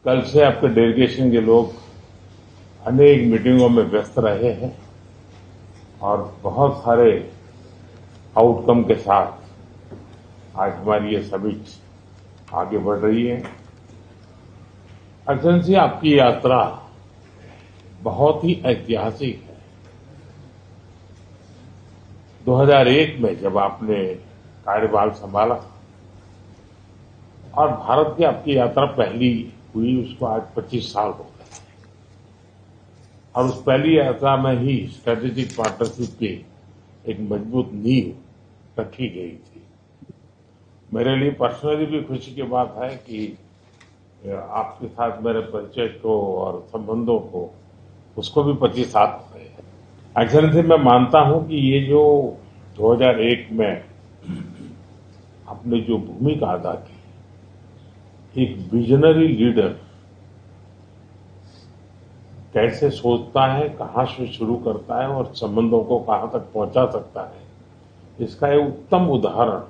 कल से आपके डेलीगेशन के लोग अनेक मीटिंगों में व्यस्त रहे हैं और बहुत सारे आउटकम के साथ आज हमारी ये समिट आगे बढ़ रही है। एक्सेलेंसी, आपकी यात्रा बहुत ही ऐतिहासिक है। 2001 में जब आपने कार्यभार संभाला और भारत की आपकी यात्रा पहली हुई, उसको आज 25 साल हो गए और उस पहली यात्रा में ही स्ट्रेटेजिक पार्टनरशिप की एक मजबूत नींव रखी गई थी। मेरे लिए पर्सनली भी खुशी की बात है कि आपके साथ मेरे परिचय को और संबंधों को उसको भी 25 साल हो गए हैं। एक्सेलेंसी, मैं मानता हूं कि ये जो 2001 में आपने जो भूमिका अदा की, एक विजनरी लीडर कैसे सोचता है, कहां से शुरू करता है और संबंधों को कहां तक पहुंचा सकता है, इसका एक उत्तम उदाहरण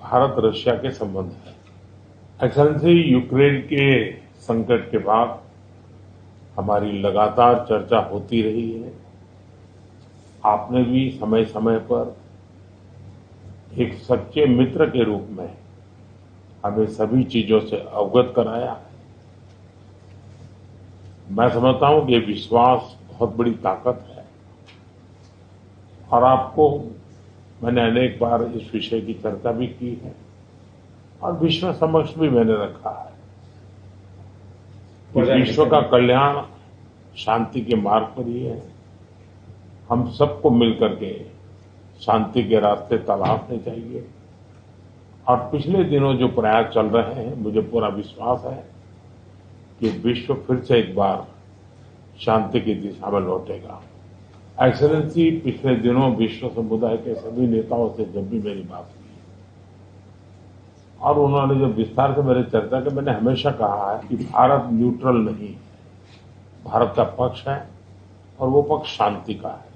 भारत रशिया के संबंध है। एक्सेलेंसी, यूक्रेन के संकट के बाद हमारी लगातार चर्चा होती रही है। आपने भी समय समय पर एक सच्चे मित्र के रूप में हमें सभी चीजों से अवगत कराया है। मैं समझता हूं कि ये विश्वास बहुत बड़ी ताकत है और आपको मैंने अनेक बार इस विषय की चर्चा भी की है और विश्व समक्ष भी मैंने रखा है कि विश्व का कल्याण शांति के मार्ग पर ही है। हम सबको मिलकर के शांति के रास्ते तलाशने चाहिए और पिछले दिनों जो प्रयास चल रहे हैं, मुझे पूरा विश्वास है कि विश्व फिर से एक बार शांति की दिशा में लौटेगा। एक्सेलेंसी, पिछले दिनों विश्व समुदाय के सभी नेताओं से जब भी मेरी बात हुई और उन्होंने जो विस्तार से मेरे चर्चा की, मैंने हमेशा कहा है कि भारत न्यूट्रल नहीं है, भारत का पक्ष है और वो पक्ष शांति का है।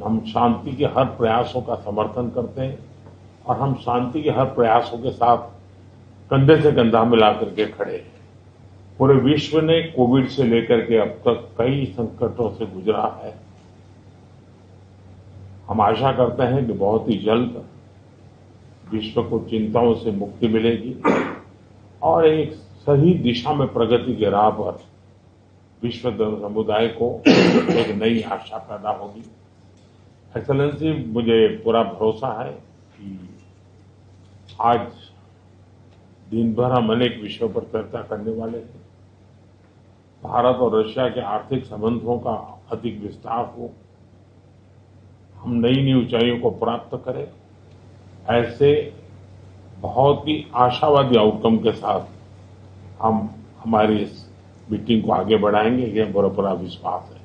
हम शांति के हर प्रयासों का समर्थन करते हैं और हम शांति के हर प्रयासों के साथ कंधे से कंधा मिला करके खड़े हैं। पूरे विश्व ने कोविड से लेकर के अब तक कई संकटों से गुजरा है। हम आशा करते हैं कि बहुत ही जल्द विश्व को चिंताओं से मुक्ति मिलेगी और एक सही दिशा में प्रगति के राह पर विश्व समुदाय को एक नई आशा पैदा होगी। एक्सेलेंसी, मुझे पूरा भरोसा है कि आज दिन भर हम अनेक विषयों पर चर्चा करने वाले हैं। भारत और रशिया के आर्थिक संबंधों का अधिक विस्तार हो, हम नई नई ऊंचाइयों को प्राप्त करें, ऐसे बहुत ही आशावादी आउटकम के साथ हम हमारी इस मीटिंग को आगे बढ़ाएंगे, ये मेरा पूरा विश्वास है।